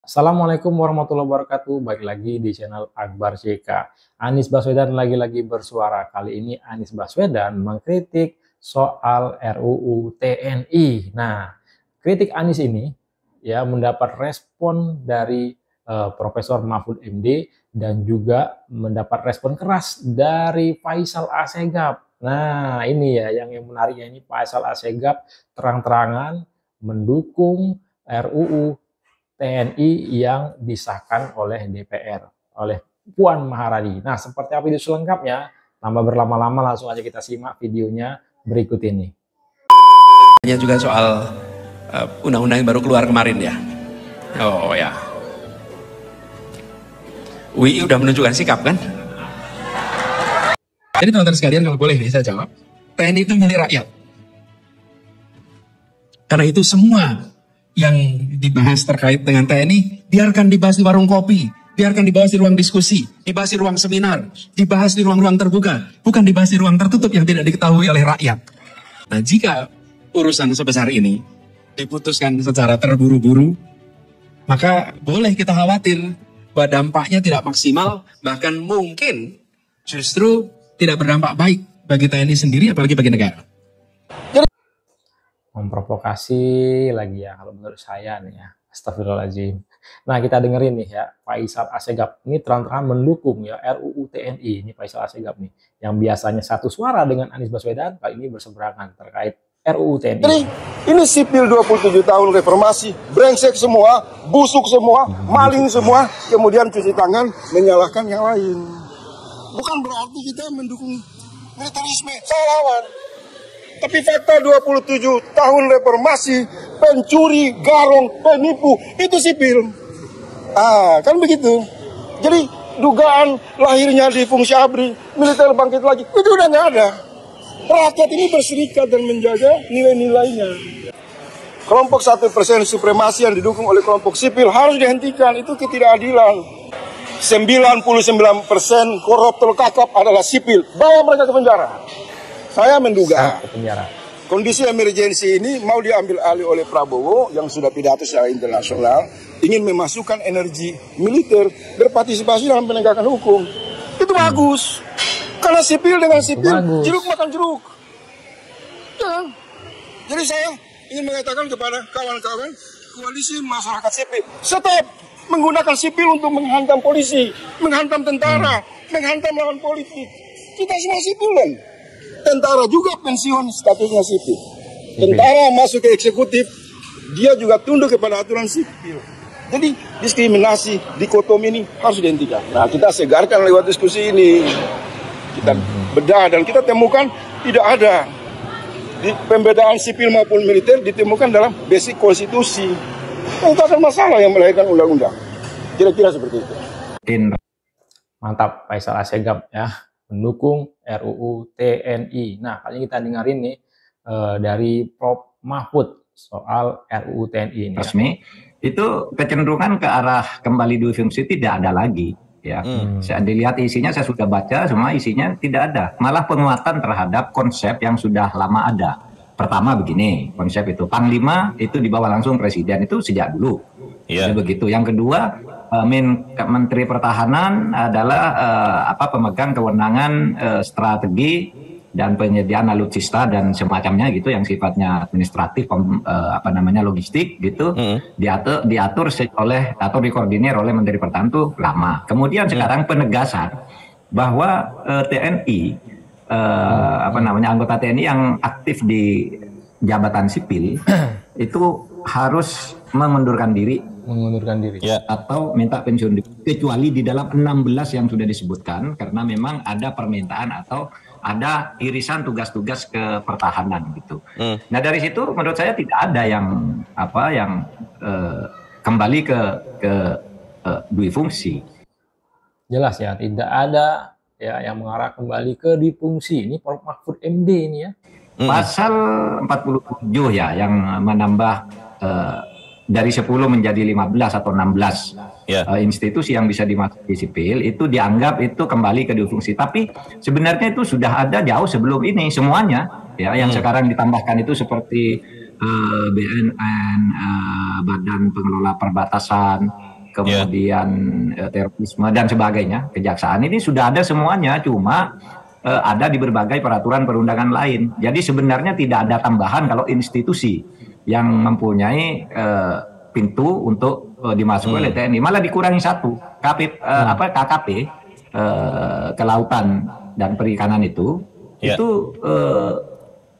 Assalamualaikum warahmatullahi wabarakatuh. Balik lagi di channel Akbar JK. Anies Baswedan lagi-lagi bersuara. Kali ini Anies Baswedan mengkritik soal RUU TNI. Nah, kritik Anies ini ya mendapat respon dari Profesor Mahfud MD dan juga mendapat respon keras dari Faisal Assegaf. Nah, ini ya yang menariknya, ini Faisal Assegaf terang-terangan mendukung RUU TNI yang disahkan oleh DPR, oleh Puan Maharani. Nah, seperti apa itu selengkapnya? Tanpa berlama-lama, langsung aja kita simak videonya berikut ini. Juga soal undang-undang yang baru keluar kemarin ya. Oh ya. UI udah menunjukkan sikap kan? Jadi teman-teman sekalian, kalau boleh nih saya jawab. TNI itu milik rakyat. Karena itu semua yang dibahas terkait dengan TNI, biarkan dibahas di warung kopi, biarkan dibahas di ruang diskusi, dibahas di ruang seminar, dibahas di ruang-ruang terbuka, bukan dibahas di ruang tertutup yang tidak diketahui oleh rakyat. Nah, jika urusan sebesar ini diputuskan secara terburu-buru, maka boleh kita khawatir bahwa dampaknya tidak maksimal, bahkan mungkin justru tidak berdampak baik bagi TNI sendiri, apalagi bagi negara. Memprovokasi lagi ya kalau menurut saya nih ya. Astagfirullahaladzim. Nah, kita dengerin nih ya, Faisal Assegaf ini terang-terangan mendukung ya RUU TNI. Ini Faisal Assegaf nih, yang biasanya satu suara dengan Anies Baswedan, kali ini berseberangan terkait RUU TNI. Jadi ini sipil 27 tahun reformasi, brengsek semua, busuk semua, maling semua, kemudian cuci tangan menyalahkan yang lain. Bukan berarti kita mendukung militerisme, saya lawan. Tapi fakta 27 tahun reformasi, pencuri, garong, penipu, itu sipil. Kan begitu. Jadi dugaan lahirnya di fungsi ABRI, militer bangkit lagi, itu udah nggak ada. Rakyat ini berserikat dan menjaga nilai-nilainya. Kelompok 1% supremasi yang didukung oleh kelompok sipil harus dihentikan, itu ketidakadilan. 99% koruptor kakap adalah sipil, bawa mereka ke penjara. Saya menduga kondisi emergensi ini mau diambil alih oleh Prabowo yang sudah pidato secara internasional, ingin memasukkan energi militer berpartisipasi dalam penegakan hukum. Itu bagus. Karena sipil dengan sipil, jeruk makan jeruk. Ya. Jadi saya ingin mengatakan kepada kawan-kawan koalisi masyarakat sipil, stop menggunakan sipil untuk menghantam polisi, menghantam tentara, menghantam lawan politik. Kita semua sipil kan? Tentara juga pensiun statusnya sipil. Tentara masuk ke eksekutif, dia juga tunduk kepada aturan sipil. Jadi diskriminasi, dikotomi ini harus dihentikan. Nah, kita segarkan lewat diskusi ini. Kita bedah dan kita temukan tidak ada di pembedaan sipil maupun militer ditemukan dalam basic konstitusi. Itu akan masalah yang melahirkan undang-undang. Kira-kira seperti itu. Mantap, Faisal Assegaf ya, mendukung RUU TNI. Nah, kali ini kita dengerin nih dari Prof. Mahfud soal RUU TNI ini. Resmi, itu kecenderungan ke arah kembali dui fungsi tidak ada lagi. Ya, saya dilihat isinya, saya sudah baca, semua isinya tidak ada. Malah penguatan terhadap konsep yang sudah lama ada. Pertama begini, konsep itu Panglima itu dibawa langsung Presiden, itu sejak dulu. Jadi begitu. Yang kedua, Menteri Pertahanan adalah pemegang kewenangan strategi dan penyediaan alutsista dan semacamnya gitu, yang sifatnya administratif, logistik gitu, diatur oleh atau dikoordinir oleh Menteri Pertahanan itu lama. Kemudian sekarang penegasan bahwa TNI anggota TNI yang aktif di jabatan sipil itu harus mengundurkan diri atau minta pensiun, kecuali di dalam 16 yang sudah disebutkan, karena memang ada permintaan atau ada irisan tugas-tugas ke pertahanan gitu. Nah, dari situ menurut saya tidak ada yang kembali ke dui fungsi. Jelas ya, tidak ada ya yang mengarah kembali ke dui fungsi. Ini Prof. Mahfud MD ini ya. Pasal 47 ya yang menambah dari 10 menjadi 15 atau 16 institusi yang bisa dimasuki sipil itu dianggap itu kembali ke dui fungsi. Tapi sebenarnya itu sudah ada jauh sebelum ini semuanya ya, yang sekarang ditambahkan itu seperti BNN, Badan Pengelola Perbatasan, kemudian terorisme dan sebagainya, kejaksaan ini sudah ada semuanya, cuma ada di berbagai peraturan perundangan lain. Jadi sebenarnya tidak ada tambahan kalau institusi yang mempunyai pintu untuk dimasuki oleh TNI, malah dikurangi satu, KKP kelautan dan perikanan itu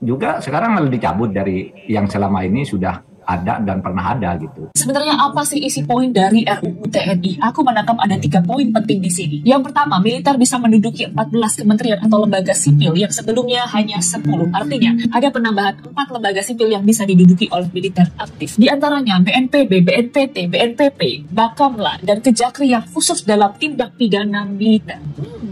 juga sekarang malah dicabut dari yang selama ini sudah ada dan pernah ada gitu. Sebenarnya apa sih isi poin dari RUU TNI? Aku menangkap ada 3 poin penting di sini. Yang pertama, militer bisa menduduki 14 kementerian atau lembaga sipil yang sebelumnya hanya 10. Artinya, ada penambahan 4 lembaga sipil yang bisa diduduki oleh militer aktif. Di antaranya BNPB, BNPT, BNPP, Bakamla, dan Kejagri yang khusus dalam tindak pidana militer.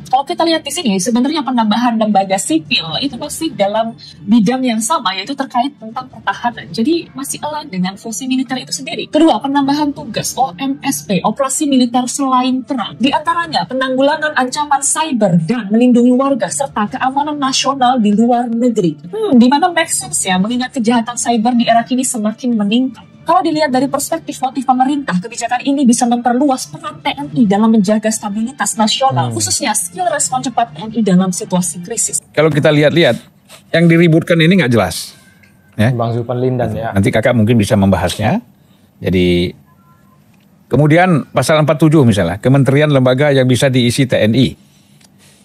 Kalau kita lihat di sini, sebenarnya penambahan lembaga sipil itu masih dalam bidang yang sama, yaitu terkait tentang pertahanan. Jadi masih erat dengan fungsi militer itu sendiri. Kedua, penambahan tugas OMSP, operasi militer selain perang. Di antaranya penanggulangan ancaman cyber dan melindungi warga serta keamanan nasional di luar negeri. Di mana make sense ya, mengingat kejahatan cyber di era kini semakin meningkat. Kalau dilihat dari perspektif motif pemerintah, kebijakan ini bisa memperluas peran TNI dalam menjaga stabilitas nasional, khususnya skill respon cepat TNI dalam situasi krisis. Kalau kita lihat-lihat, yang diributkan ini nggak jelas. Ya. Bang Zulpan Lindan ya. Nanti kakak mungkin bisa membahasnya. Jadi, kemudian pasal 47 misalnya, kementerian lembaga yang bisa diisi TNI.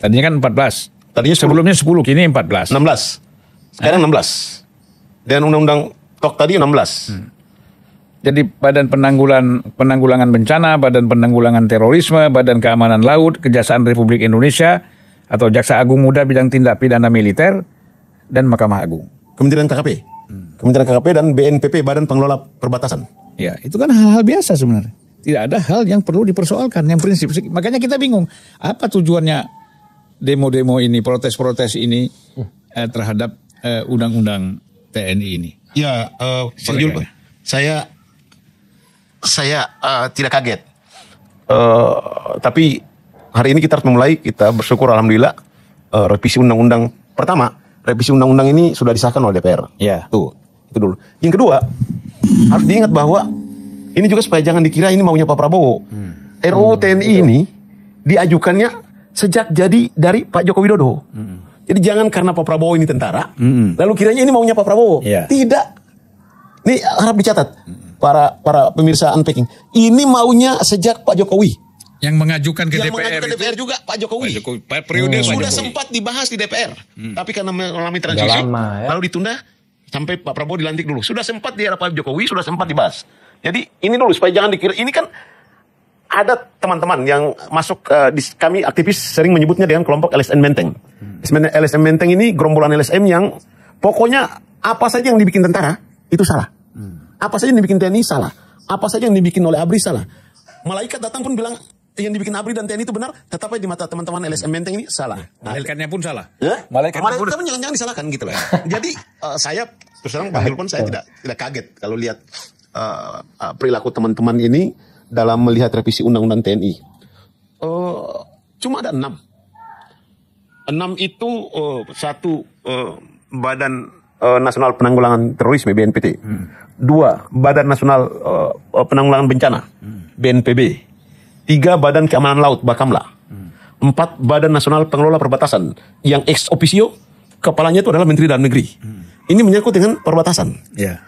Tadinya kan 14. Tadinya 10. Sebelumnya 10, kini 14. 16. Sekarang 16. Dan undang-undang TOK tadi 16. Jadi Badan Penanggulangan Bencana, Badan Penanggulangan Terorisme, Badan Keamanan Laut, Kejaksaan Republik Indonesia, atau Jaksa Agung Muda bidang tindak pidana militer, dan Mahkamah Agung. Kementerian KKP. Kementerian KKP dan BNPP, Badan Pengelola Perbatasan. Ya, itu kan hal-hal biasa sebenarnya. Tidak ada hal yang perlu dipersoalkan, yang prinsip. Makanya kita bingung, apa tujuannya demo-demo ini, protes-protes ini terhadap undang-undang TNI ini? Ya, saya tidak kaget. Tapi hari ini kita harus memulai, kita bersyukur alhamdulillah revisi undang-undang pertama, revisi undang-undang ini sudah disahkan oleh DPR. Ya. Tuh, itu dulu. Yang kedua, harus diingat bahwa ini juga supaya jangan dikira ini maunya Pak Prabowo. RUU TNI ini diajukannya sejak jadi dari Pak Joko Widodo. Jadi jangan karena Pak Prabowo ini tentara, lalu kiranya ini maunya Pak Prabowo. Ya. Tidak. Ini harap dicatat. Para pemirsa Unpacking. Ini maunya sejak Pak Jokowi. Yang mengajukan ke Yang DPR mengajukan itu DPR juga Pak Jokowi. Periode Pak Sudah Jokowi. sempat dibahas di DPR. Tapi karena mengalami transisi, lama, ya. lalu ditunda sampai Pak Prabowo dilantik dulu. Sudah sempat di era Pak Jokowi, sudah sempat dibahas. Jadi ini dulu supaya jangan dikira. Ini kan ada teman-teman yang masuk, kami aktivis sering menyebutnya dengan kelompok LSM Menteng. LSM Menteng ini gerombolan LSM yang pokoknya apa saja yang dibikin tentara itu salah. Apa saja yang dibikin TNI salah. Apa saja yang dibikin oleh ABRI salah. Malaikat datang pun bilang yang dibikin ABRI dan TNI itu benar, tetapi di mata teman-teman LSM Menteng ini salah. Malaikatnya pun salah. Malaikat pun jangan disalahkan gitu lah. Jadi saya terus terang Pak Zulpan, saya tidak kaget kalau lihat perilaku teman-teman ini dalam melihat revisi undang-undang TNI. Cuma ada 6. 6 itu satu Badan Nasional Penanggulangan Terorisme BNPT. 2 Badan Nasional Penanggulangan Bencana BNPB. 3 Badan Keamanan Laut Bakamla. 4 Badan Nasional Pengelola Perbatasan yang ex officio kepalanya itu adalah Menteri Dalam Negeri. Ini menyangkut dengan perbatasan. Ya.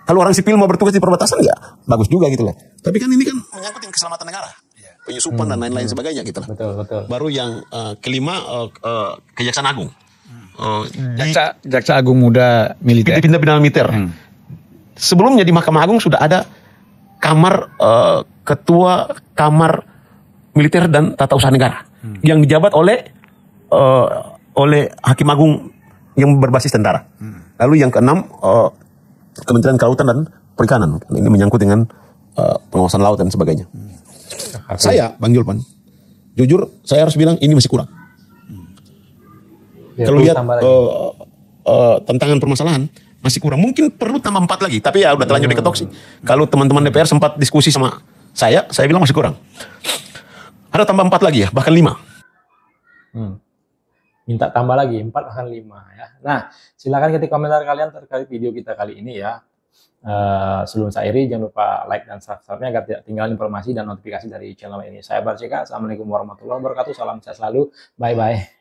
Kalau orang sipil mau bertugas di perbatasan ya bagus juga gitu loh. Tapi kan ini kan menyangkut dengan keselamatan negara, penyusupan dan lain-lain sebagainya gitu lah. Betul. Baru yang kelima Kejaksaan Agung. Jaksa Agung Muda Militer. Pidana militer. Sebelumnya di Mahkamah Agung sudah ada kamar ketua kamar militer dan tata usaha negara yang dijabat oleh Hakim Agung yang berbasis tentara. Lalu yang keenam Kementerian Kelautan dan Perikanan. Ini menyangkut dengan pengawasan laut dan sebagainya. Saya Bang Julpan, jujur saya harus bilang ini masih kurang. Ya, kalau lihat tantangan permasalahan masih kurang. Mungkin perlu tambah 4 lagi. Tapi ya udah terlanjur diketok sih. Kalau teman-teman DPR sempat diskusi sama saya bilang masih kurang. Ada tambah 4 lagi ya, bahkan 5. Minta tambah lagi 4 bahkan 5 ya. Nah, silakan ketik komentar kalian terkait video kita kali ini ya. Sebelum saya akhiri, jangan lupa like dan subscribe-nya agar tidak ketinggalan informasi dan notifikasi dari channel ini. Saya Akbar CK, Assalamualaikum warahmatullahi wabarakatuh, salam sehat selalu, bye-bye.